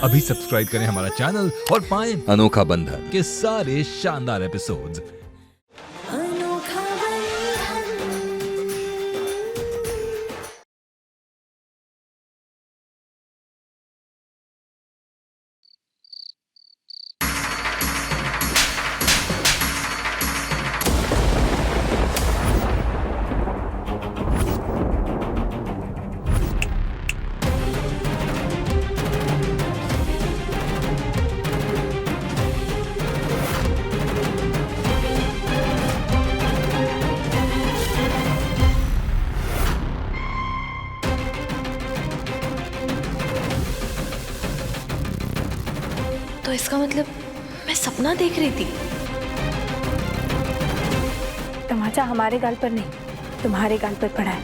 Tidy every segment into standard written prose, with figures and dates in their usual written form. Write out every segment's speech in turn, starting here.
अभी सब्सक्राइब करें हमारा चैनल और पाएं अनोखा बंधन के सारे शानदार एपिसोड्स। अनोखा बंधन। तो इसका मतलब मैं सपना देख रही थी। तमाचा हमारे गाल पर नहीं, तुम्हारे गाल पर पड़ा है।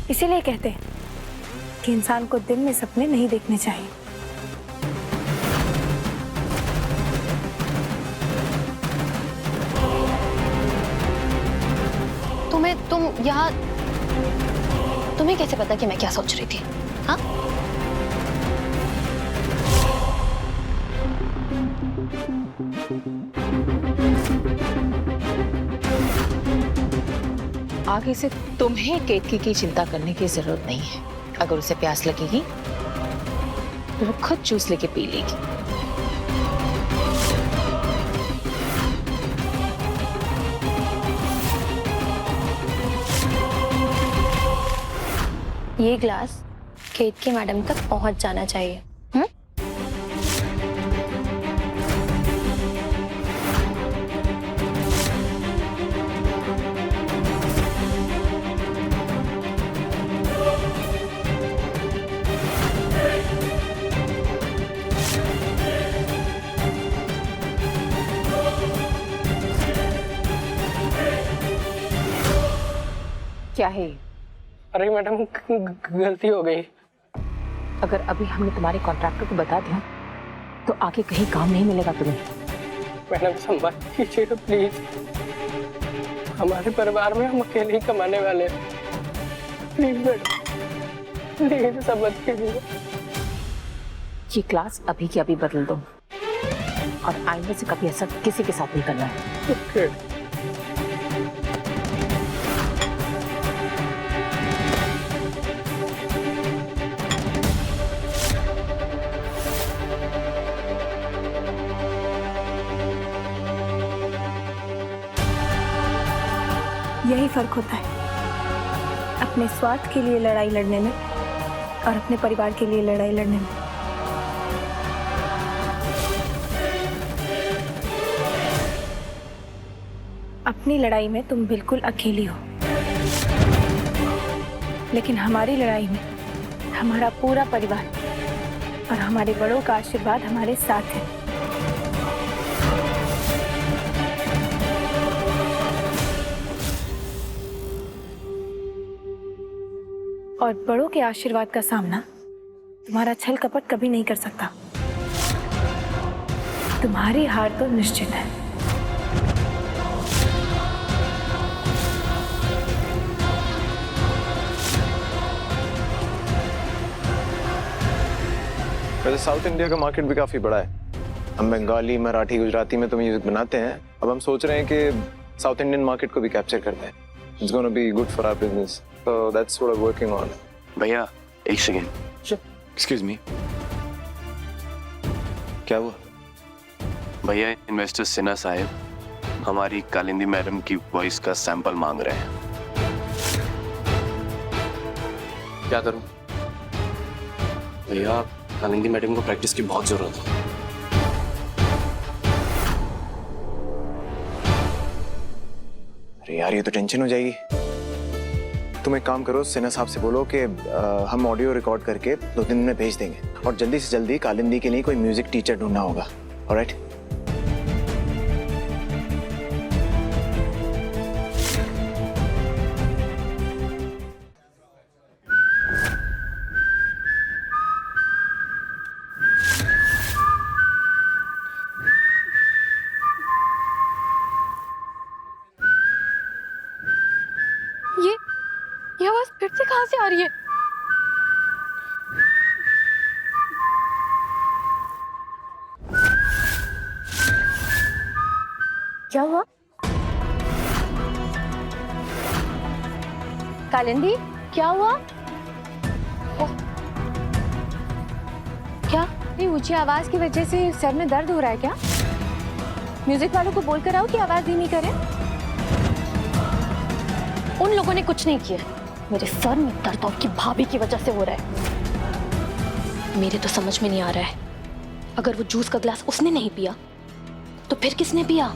इसीलिए कहते हैं कि इंसान को दिन में सपने नहीं देखने चाहिए। तुम्हें कैसे पता कि मैं क्या सोच रही थी? हाँ? आगे से तुम्हें केतकी की चिंता करने की जरूरत नहीं है। अगर उसे प्यास लगेगी तो वो खुद जूस लेके पी लेगी। ये ग्लास केतकी मैडम तक पहुंच जाना चाहिए। क्या है? अरे मैडम गलती हो गई। अगर अभी हमने तुम्हारे कॉन्ट्रैक्टर को बता दिया तो आगे कहीं काम नहीं मिलेगा तुम्हें। मैडम संभाल कीजिएगा प्लीज। हमारे परिवार में हम अकेले ही कमाने वाले हैं। प्लीज मैडम, प्लीज ऐसा मत कीजिएगा। ये क्लास अभी की अभी बदल दो और आइंदा से कभी ऐसा किसी के साथ नहीं करना है। ओके। यही फर्क होता है अपने स्वार्थ के लिए लड़ाई लड़ने में और अपने परिवार के लिए लड़ाई लड़ने में। अपनी लड़ाई में तुम बिल्कुल अकेली हो, लेकिन हमारी लड़ाई में हमारा पूरा परिवार और हमारे बड़ों का आशीर्वाद हमारे साथ है। और बड़ों के आशीर्वाद का सामना तुम्हारा छल कपट कभी नहीं कर सकता। तुम्हारी हार तो निश्चित है। वैसे साउथ इंडिया का मार्केट भी काफी बड़ा है। हम बंगाली, मराठी, गुजराती में तो म्यूजिक बनाते हैं। अब हम सोच रहे हैं कि साउथ इंडियन मार्केट को भी कैप्चर करते हैं। It's going to be good for our business. So that's what I'm working on. भैया एक सेकेंड। Sure. Excuse me. क्या हुआ? भैया इन्वेस्टर सिन्हा साहब हमारी कालिंदी मैडम की वॉइस का सैंपल मांग रहे हैं। क्या करूं? भैया कालिंदी मैडम को प्रैक्टिस की बहुत जरूरत है। अरे यार, ये तो टेंशन हो जाएगी। तुम एक काम करो, सिन्हा साहब से बोलो कि हम ऑडियो रिकॉर्ड करके 2 दिन में भेज देंगे और जल्दी से जल्दी कालिंदी के लिए कोई म्यूजिक टीचर ढूंढना होगा। ऑलराइट? ये आवाज फिर से कहां से आ रही है? क्या हुआ? कालिंदी, क्या हुआ? क्या ये ऊंची आवाज की वजह से सर में दर्द हो रहा है क्या? म्यूजिक वालों को बोलकर आओ कि आवाज धीमी करें। उन लोगों ने कुछ नहीं किया, मेरे सर में दर्द आपकी भाभी की वजह से हो रहा है। मेरे तो समझ में नहीं आ रहा है, अगर वो जूस का गिलास उसने नहीं पिया तो फिर किसने पिया?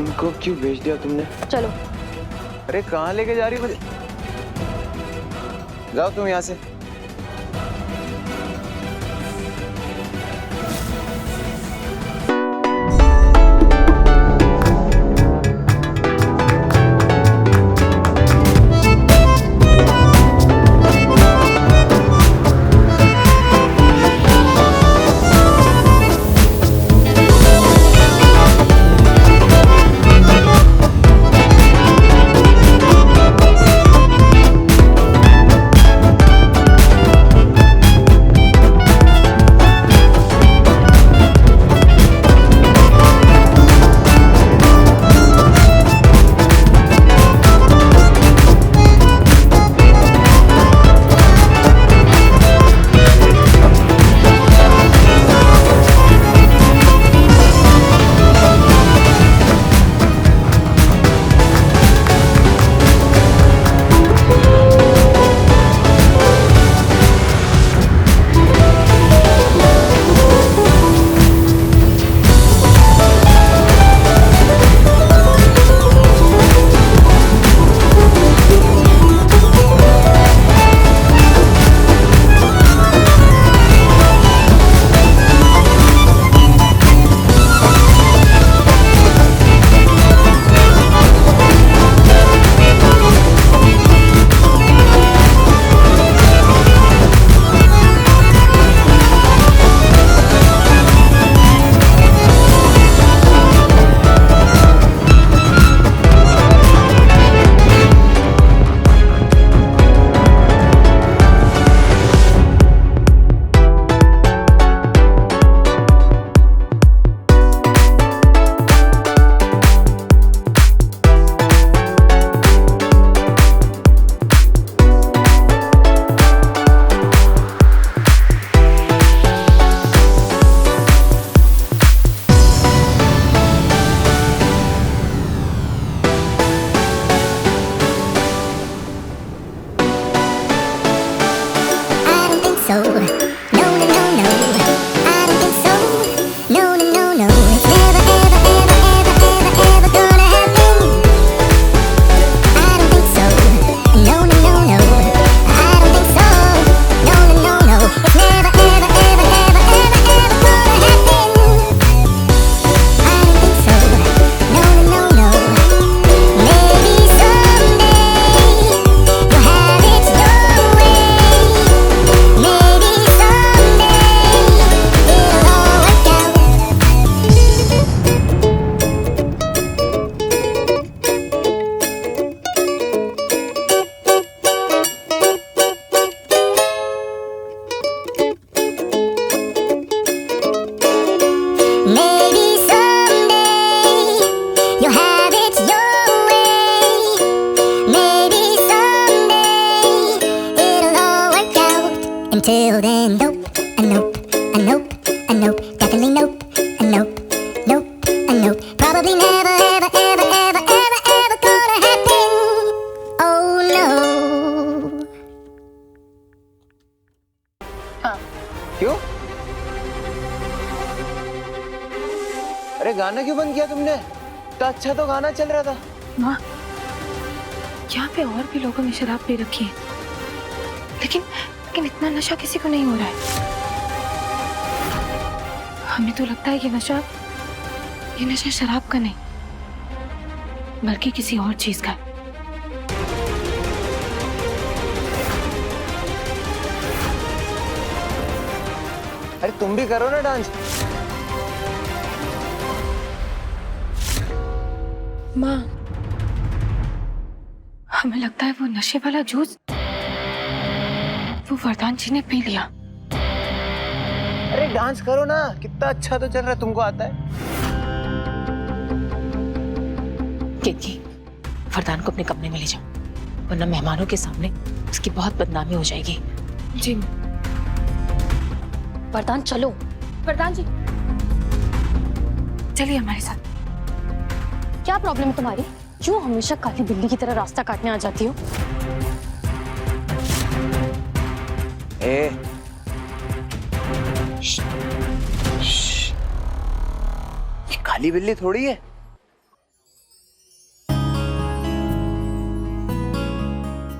उनको क्यों भेज दिया तुमने? चलो। अरे कहाँ लेके जा रही हो मुझे? जाओ तुम यहाँ से। so. No, no, no, no. I don't think so. No, no, no, no. It's never, ever, ever, ever, ever, ever gonna happen. I don't think so. No, no, no, no. I don't think so. No, no, no, no. It's never, ever, ever, ever, ever, ever gonna happen. I don't think so. No, no, no, no. Maybe someday you'll have it your way. Maybe someday it'll all work out. Maybe someday you'll have it your way. Maybe someday it'll all work out. Until then, nope, and nope, and nope, and nope, definitely nope, and nope, nope, and nope. Probably never, ever, ever, ever, ever, ever gonna happen. Oh no. क्यों? अरे गाना क्यों बंद किया तुमने? तो अच्छा तो गाना चल रहा था। माँ, यहाँ पे और भी लोगों ने शराब पी रखी है, लेकिन इतना नशा किसी को नहीं हो रहा है। हमें तो लगता है ये नशा शराब का नहीं, बल्कि किसी और चीज का है। अरे तुम भी करो ना डांस। माँ, हमें लगता है वो नशे वाला जूस वो वरदान जी ने पी लिया। अरे डांस करो ना, कितना अच्छा तो चल रहा है, तुमको आता है। केतकी, वरदान को अपने कमरे में ले जाओ, वरना मेहमानों के सामने उसकी बहुत बदनामी हो जाएगी। जी वरदान, चलो। वरदान जी, चलिए हमारे साथ। क्या प्रॉब्लम है तुम्हारी? क्यों हमेशा काली बिल्ली की तरह रास्ता काटने आ जाती हो? ए, ये काली बिल्ली थोड़ी है।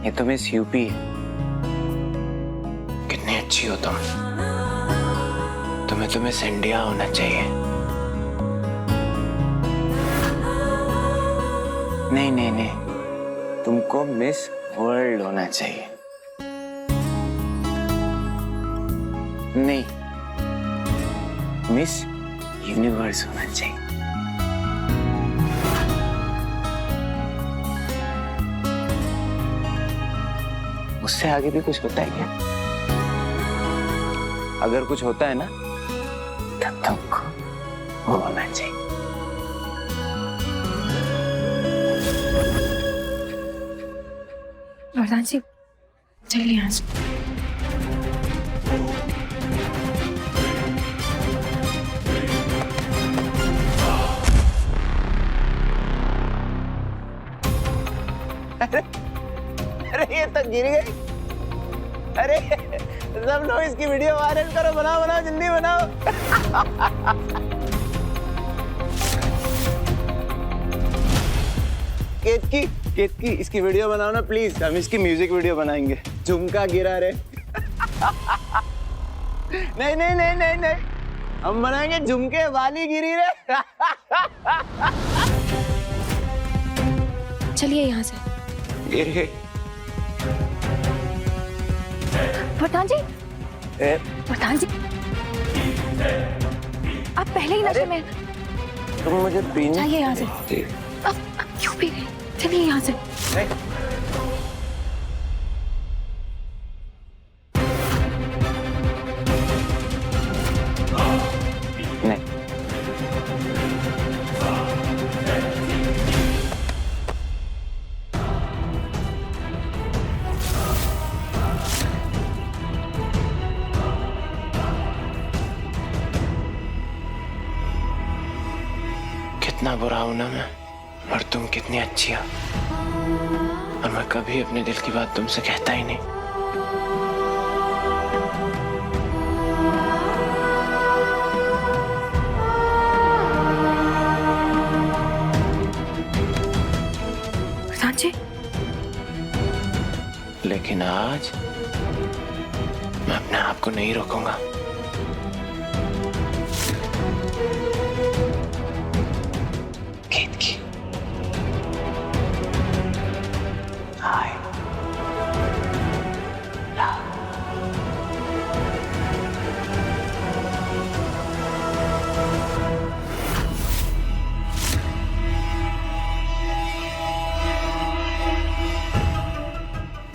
ये तो मिस यूपी है। कितनी अच्छी हो तुम। तुम्हें मिस इंडिया होना चाहिए। नहीं नहीं नहीं, तुमको मिस वर्ल्ड होना चाहिए। नहीं, मिस यूनिवर्स होना चाहिए। उससे आगे भी कुछ होता है क्या? अगर कुछ होता है ना, तब तुमको वो होना चाहिए। वरदान जी, चलिए यहाँ से। अरे ये तो गिर गई। अरे सब लोग इसकी वीडियो वायरल करो, बनाओ बनाओ, जल्दी बनाओ। केतकी इसकी वीडियो बनाओ ना प्लीज, हम इसकी म्यूजिक वीडियो बनाएंगे। झुमका गिरा रे। नहीं नहीं नहीं नहीं नहीं, हम बनाएंगे झुमके वाली गिरी रे। चलिए यहाँ से। ये वरदान जी, वरदान जी, आप पहले ही नशे में। तुम मुझे पीने चाहिए यहाँ से। अब क्यों पी गई? चलिए यहाँ से। नहीं, कितना बुरा हूं ना मैं, और तुम कितनी अच्छी हो। और मैं कभी अपने दिल की बात तुमसे कहता ही नहीं। लेकिन आज मैं अपने आप को नहीं रोकूंगा। केतकी, हाय,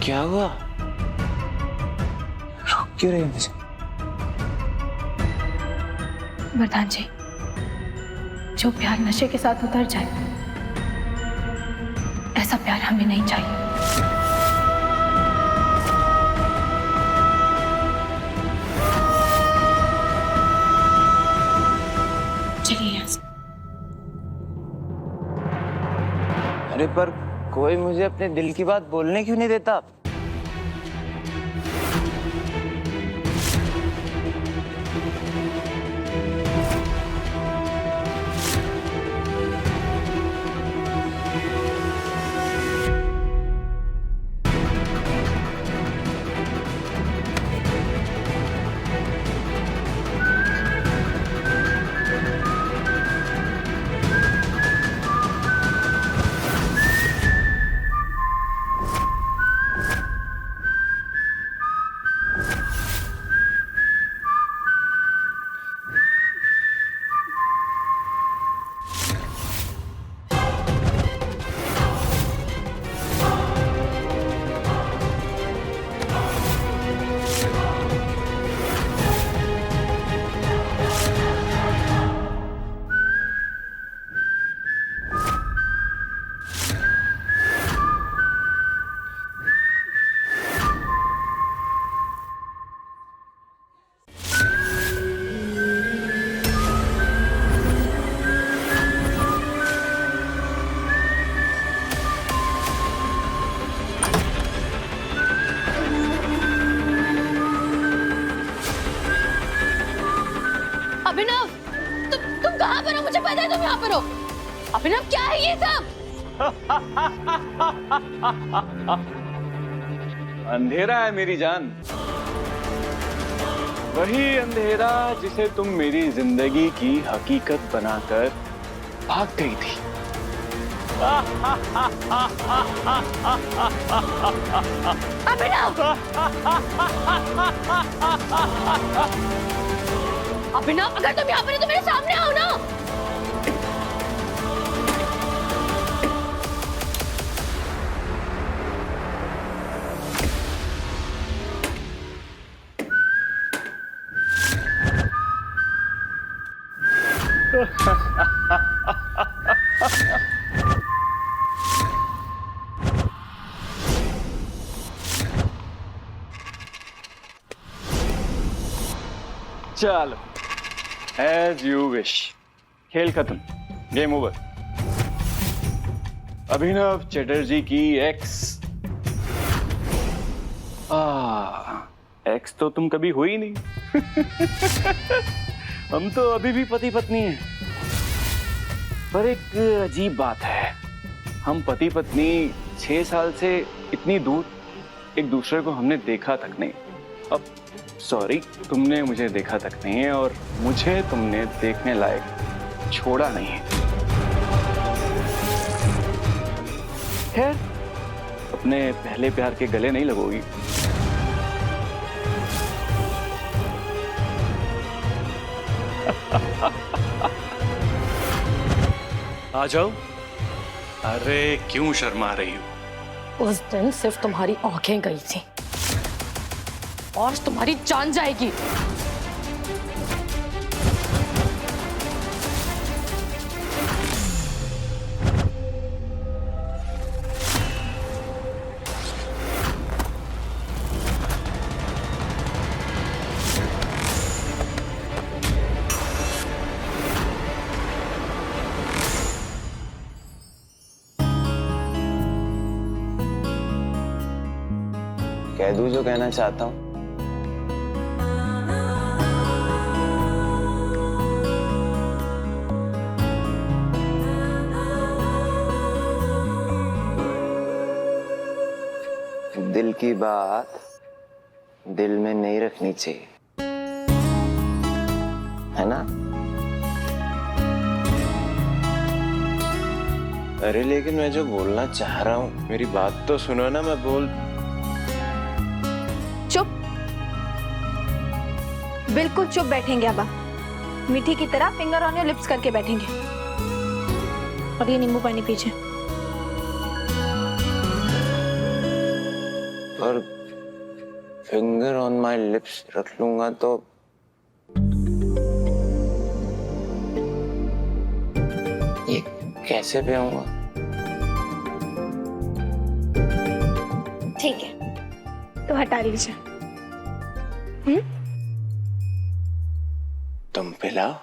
क्या हुआ? रोक क्यों रही है मुझे? वरदान जी, जो प्यार नशे के साथ उतर जाए, ऐसा प्यार हमें नहीं चाहिए। चलिए यहाँ से। अरे पर कोई मुझे अपने दिल की बात बोलने क्यों नहीं देता? अभिनव, तुम कहाँ पर हो? मुझे पता है तुम यहाँ पर हो। अभिनव, क्या है ये सब? अंधेरा है मेरी जान, वही अंधेरा जिसे तुम मेरी जिंदगी की हकीकत बनाकर भाग गई थी। अभिनव! अभिनव, अगर तुम यहाँ पर हो तो मेरे सामने आओ ना। चलो, एज यू विश। खेल खत्म, गेम ओवर। अभिनव चटर्जी की एक्स। एक्स तो तुम कभी हुई नहीं। हम तो अभी भी पति पत्नी हैं। पर एक अजीब बात है, हम पति पत्नी 6 साल से इतनी दूर एक दूसरे को हमने देखा तक नहीं। अब सॉरी, तुमने मुझे देखा तक नहीं है और मुझे तुमने देखने लायक छोड़ा नहीं है। खैर, अपने पहले प्यार के गले नहीं लगोगी। आ जाओ। अरे क्यों शर्मा रही हो? उस दिन सिर्फ तुम्हारी आंखें गई थी और आज तुम्हारी जान जाएगी। कह दूं जो कहना चाहता हूं? दिल की बात दिल में नहीं रखनी चाहिए, है ना? अरे लेकिन मैं जो बोलना चाह रहा हूँ, मेरी बात तो सुनो ना, मैं बोल। चुप, बिल्कुल चुप बैठेंगे अब आप। मीठी की तरह फिंगर ऑन योर लिप्स करके बैठेंगे। और ये नींबू पानी पीजिए। और फिंगर ऑन माय लिप्स रख लूंगा तो ये कैसे पियूंगा? ठीक है, तो हटा लीजिए। तुम पिलाओ।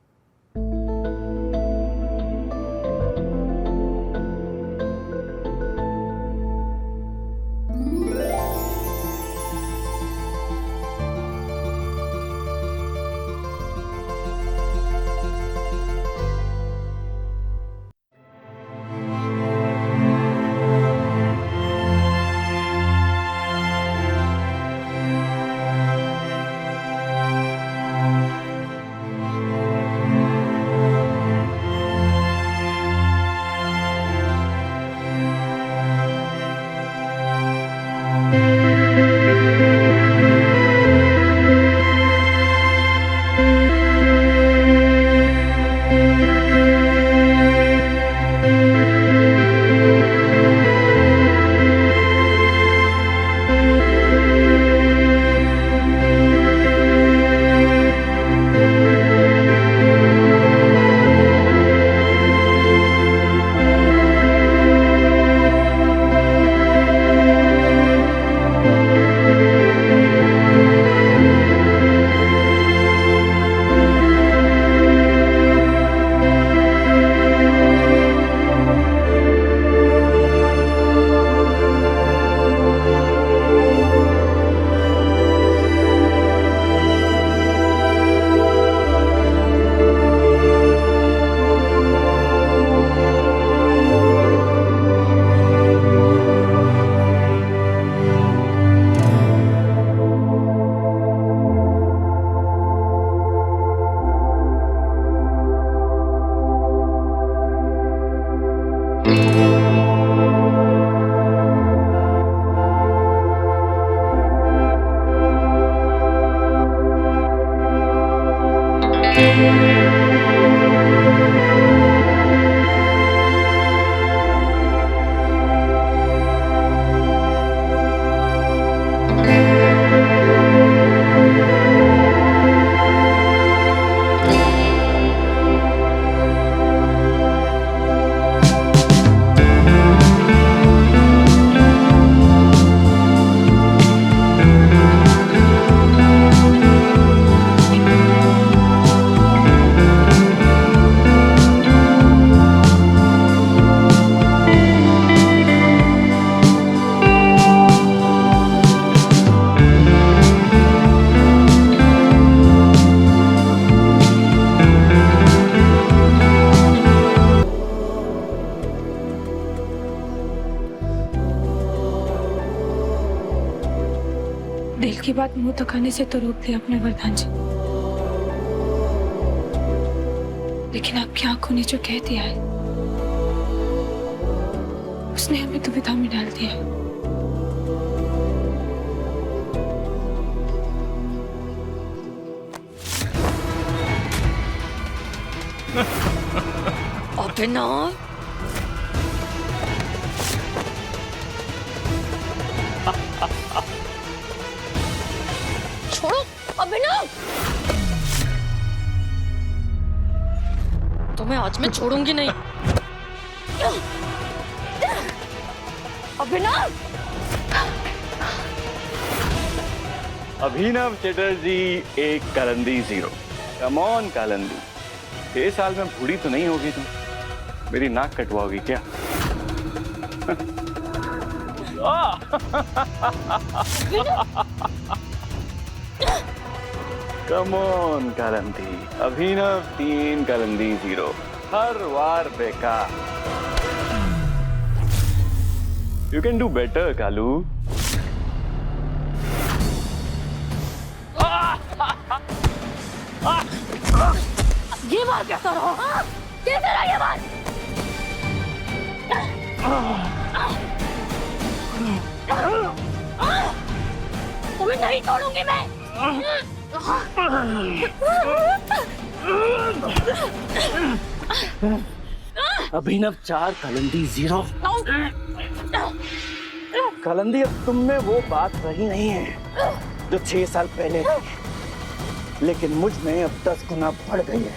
दिल की बात मुंह तकाने से तो रोक दिया अपने वरदान जी, लेकिन आपकी आंखों ने जो कह दिया है उसने हमें दुविधा में डाल दिया है। अभिनव, छोड़ो अभिनव, तुम्हें आज मैं छोड़ूंगी नहीं। अभिनव, अभिनव चटर्जी एक कालिंदी 0। कम ऑन कालिंदी, 6 साल में बूढ़ी तो नहीं होगी तुम? मेरी नाक कटवाओगी क्या? कम ऑन कालिंदी, अभिनव 3 कालिंदी 0, हर वार बेकार। You can do better, Kalu. कैसा रहा? हाँ? कैसे रहा ये बात? तुम्हें नहीं छोड़ूंगी मैं। अभिनव 4 कलंदी 0। कलंदी, अब तुम में वो बात रही नहीं है जो 6 साल पहले थी, लेकिन मुझ में अब 10 गुना बढ़ गई है।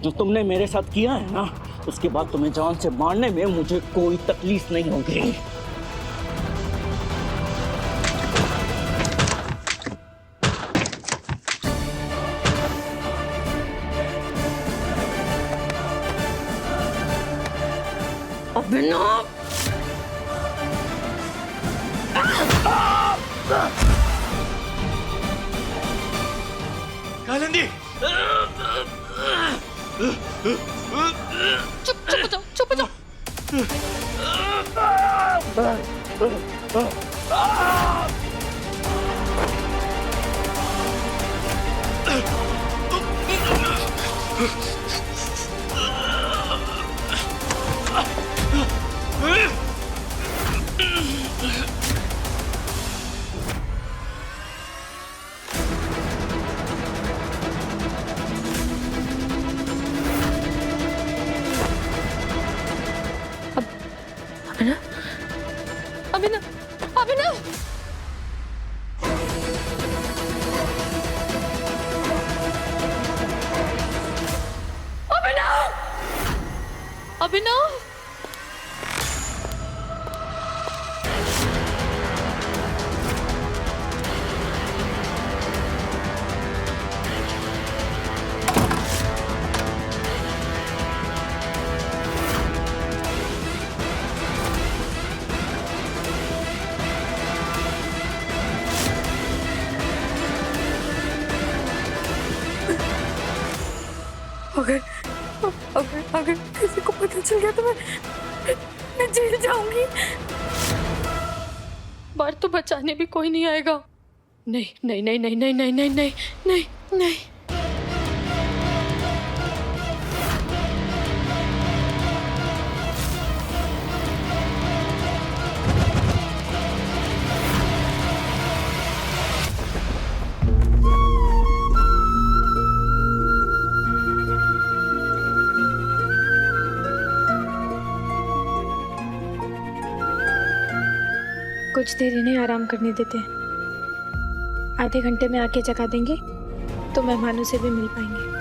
जो तुमने मेरे साथ किया है ना, उसके बाद तुम्हें जान से मारने में मुझे कोई तकलीफ नहीं होगी। अभिनव, कलंदी, चुप चुप हो जाओ, चुप हो जाओ। अभिनव, अभिनव, अभिनव, अभिनव, अगर किसी को पता चल गया तो मैं जेल जाऊंगी। बार तो बचाने भी कोई नहीं आएगा। नहीं नहीं नहीं नहीं नहीं नहीं नहीं नहीं नहीं नहीं। कुछ देर इन्हें आराम करने देते हैं। आधे घंटे में आके जगा देंगे तो मेहमानों से भी मिल पाएंगे।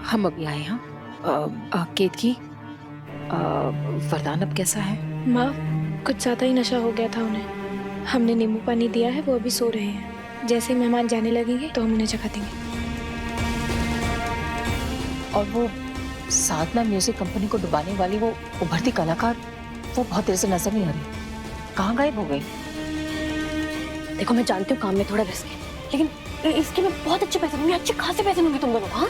हम अभी आए हैं। केतकी, वरदान अब कैसा है? माँ, कुछ ज़्यादा ही नशा हो गया था उन्हें। हमने नींबू पानी दिया है, वो अभी सो रहे हैं। जैसे ही मेहमान जाने लगेंगे तो हम उन्हें जगा देंगे। और वो साधना म्यूजिक कंपनी को डुबाने वाली वो उभरती कलाकार, वो बहुत देर से नजर नहीं आ रही। कहाँ गायब हो गई? देखो, मैं जानती हूँ काम में थोड़ा रिस्क है, लेकिन इसके में बहुत अच्छे पैसे दूंगी, अच्छे खासे पैसे दूंगी तुम दोनों। हाँ,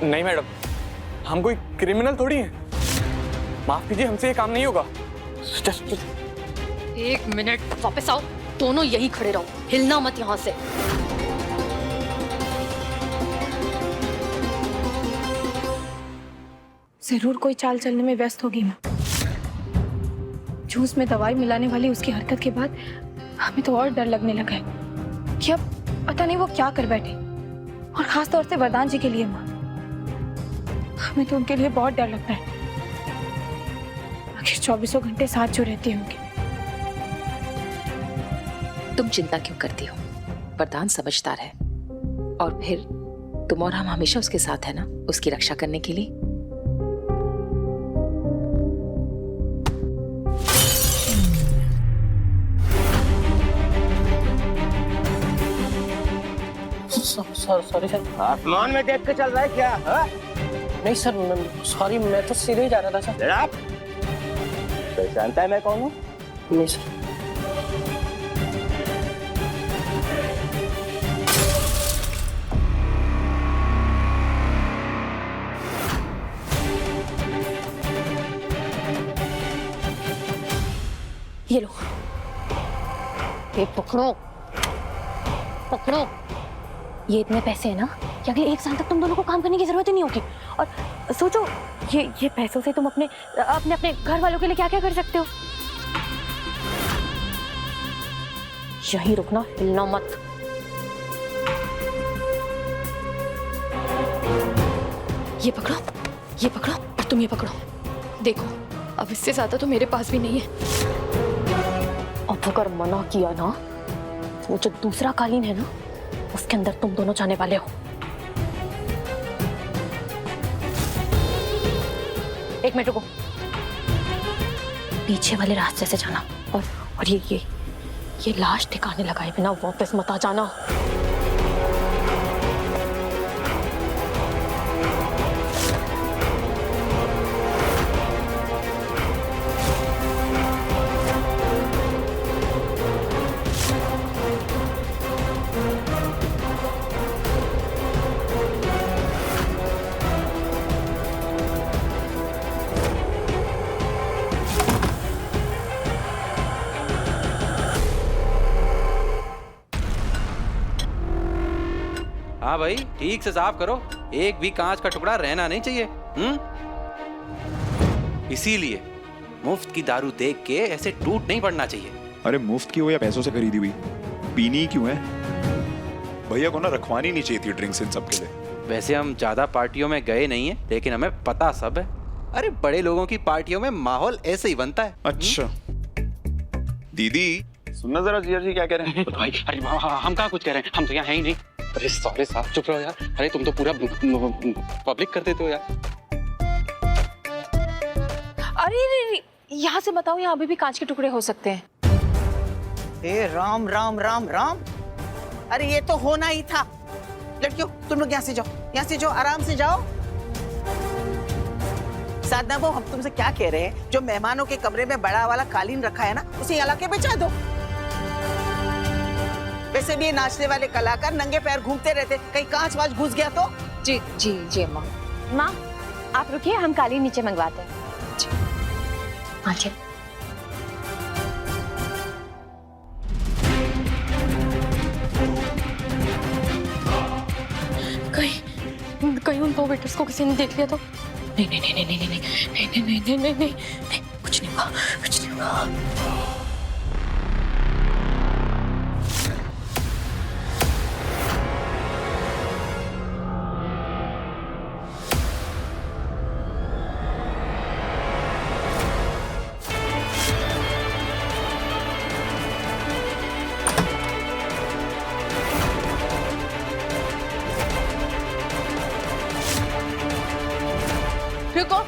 नहीं मैडम, हम कोई क्रिमिनल थोड़ी हैं। माफ कीजिए, हमसे ये काम नहीं होगा। एक मिनट, वापस आओ। दोनों यही खड़े रहो, हिलना मत यहाँ से। जरूर कोई चाल चलने में व्यस्त होगी माँ। जूस में दवाई मिलाने वाली उसकी हरकत के बाद हमें तो और डर लगने लगा है कि अब पता नहीं वो क्या कर बैठे। और खास तौर से वरदान जी के लिए माँ, हमें तो उनके लिए बहुत डर लगता है। आखिर 24 घंटे साथ जो रहती है उनके। तुम चिंता क्यों करती हो? वरदान समझदार है, और फिर तुम और हम हमेशा उसके साथ है ना, उसकी रक्षा करने के लिए। Sorry sir. आसमान में देख के चल रहा है क्या? हा? नहीं सर, सॉरी, मैं तो सीधे ही जा रहा था सर। जनाब, पहचानता है मैं कौन हूँ? नहीं सर। ये लो, ये पकड़ो, पकड़ो। ये इतने पैसे हैं ना कि अगले 1 साल तक तुम दोनों को काम करने की जरूरत ही नहीं होगी। और सोचो, ये पैसों से तुम अपने घर वालों के लिए क्या क्या कर सकते हो। यहीं रुकना, हिलना मत। ये पकड़ो, ये पकड़ो, और तुम ये पकड़ो। देखो, अब इससे ज्यादा तो मेरे पास भी नहीं है। अब अगर मना किया ना, वो जो दूसरा कालीन है ना, उसके अंदर तुम दोनों जाने वाले हो। एक मिनट रुको, पीछे वाले रास्ते से जाना, और ये लाश ठिकाने लगाए बिना वापस मत आ जाना। हाँ भाई, ठीक से साफ करो, एक भी कांच का टुकड़ा रहना नहीं चाहिए। इसीलिए मुफ्त की दारू देख के ऐसे टूट नहीं पड़ना चाहिए। अरे मुफ्त की हो या पैसों से खरीदी हुई, पीनी क्यों है? भैया को ना रखवानी नहीं चाहिए थी ड्रिंक्स इन सब के लिए। वैसे हम ज्यादा पार्टियों में गए नहीं है, लेकिन हमें पता सब है। अरे बड़े लोगों की पार्टियों में माहौल ऐसे ही बनता है। अच्छा दीदी, सुनना जरा जिया जी क्या कह रहे हैं। भाई, अरे हम कहाँ कुछ कह रहे हैं, हम तो यहाँ है ही नहीं। अरे सॉरी साहब, चुप रहो यार। अरे तुम तो पूरा पब्लिक कर देते हो यार। अरे यहाँ से बताओ, यहाँ अभी भी कांच के टुकड़े हो सकते हैं। ए राम राम राम राम, अरे ये तो होना ही था। लड़कियों, तुम लोग यहाँ से जाओ, यहाँ से जाओ, आराम से जाओ। साधना, वो हम तुमसे क्या कह रहे हैं, जो मेहमानों के कमरे में बड़ा वाला कालीन रखा है ना, उसे इलाके पे बिछा दो। वैसे भी ये नाचने वाले कलाकार नंगे पैर घूमते रहते, कहीं कांच वाच घुस गया तो। जी जी जी अम्मा। माँ, आप रुकिए, हम कालीन नीचे मंगवाते हैं। हाँ जी। कहीं उन 2 वेटर्स को किसी ने देख लिया तो? नहीं नहीं नहीं नहीं नहीं नहीं नहीं नहीं नहीं नहीं नहीं, कुछ नहीं हुआ, कुछ नहीं हुआ। रुको।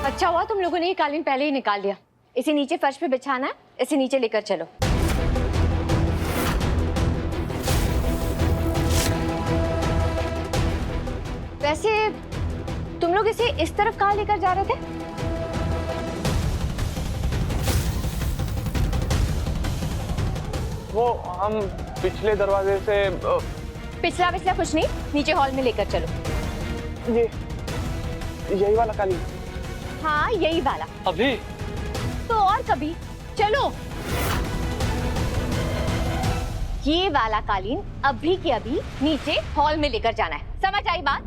अच्छा हुआ तुम लोगों ने ये कालीन पहले ही निकाल लिया। इसे नीचे फर्श पे बिछाना है, इसे नीचे लेकर चलो। वैसे तुम लोग इसे इस तरफ कहाँ लेकर जा रहे थे? वो हम पिछले दरवाजे से पिछला कुछ नहीं, नीचे हॉल में लेकर चलो। ये यही वाला कालीन? हाँ यही वाला। अभी? तो और कभी? चलो। ये वाला कालीन अभी के अभी नीचे हॉल में लेकर जाना है, समझ आई बात?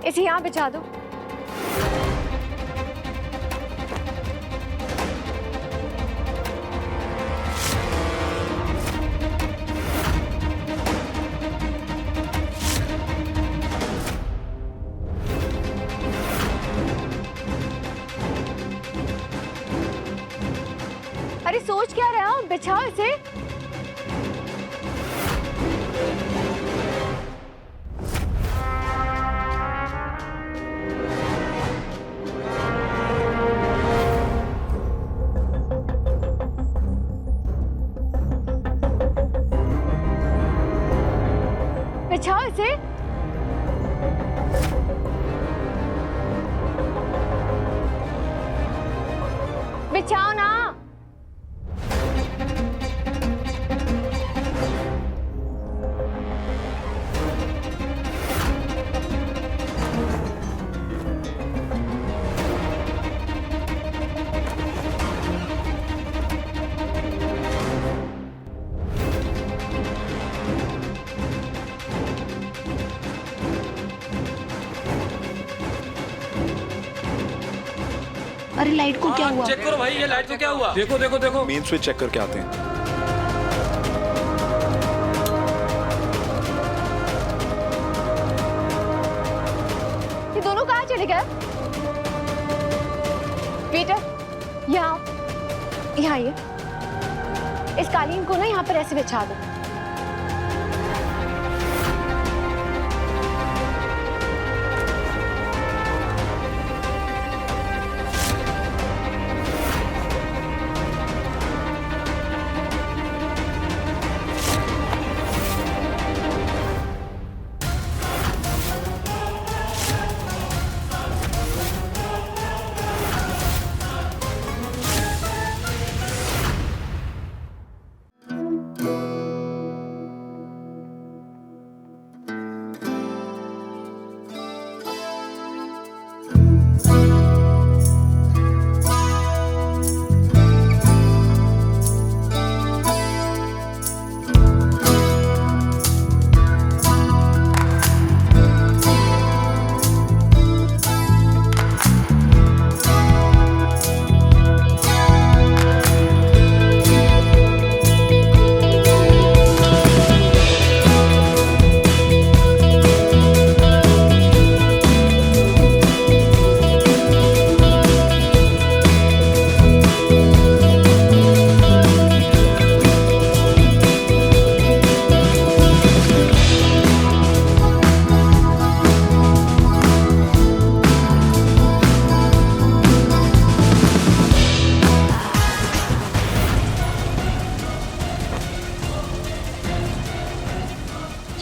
इसे यहाँ बिछा दो। अरे सोच क्या रहे हो, बिछाओ इसे। बिछाओ इसे। बिछाओ ना। अरे लाइट को क्या हुआ? चेक करो भाई, ये लाइट को क्या हुआ? देखो देखो देखो। मेन स्विच चेक करके आते हैं। ये दोनों कहाँ चले गए? पीटर, यहाँ ये इस कालीन को ना यहाँ पर ऐसे बिछा दो।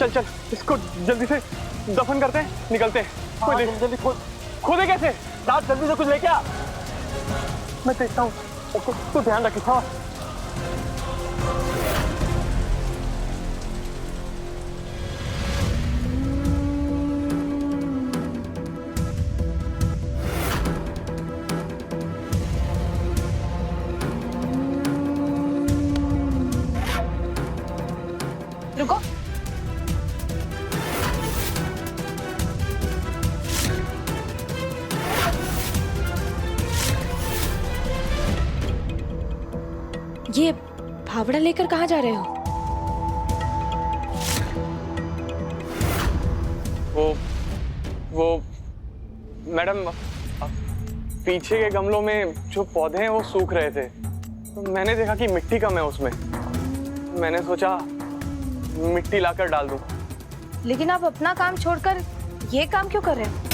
चल चल इसको जल्दी से दफन करते हैं, निकलते हैं। कोई जल्दी खोदे कैसे? साथ जल्दी से कुछ लेके आ। मैं देखता हूँ, तू ध्यान रखी। हाँ रुको। ये फावड़ा लेकर कहाँ जा रहे हो? वो मैडम, पीछे के गमलों में जो पौधे हैं वो सूख रहे थे, तो मैंने देखा कि मिट्टी कम है उसमें, मैंने सोचा मिट्टी लाकर डाल दूं। लेकिन आप अपना काम छोड़कर ये काम क्यों कर रहे हो?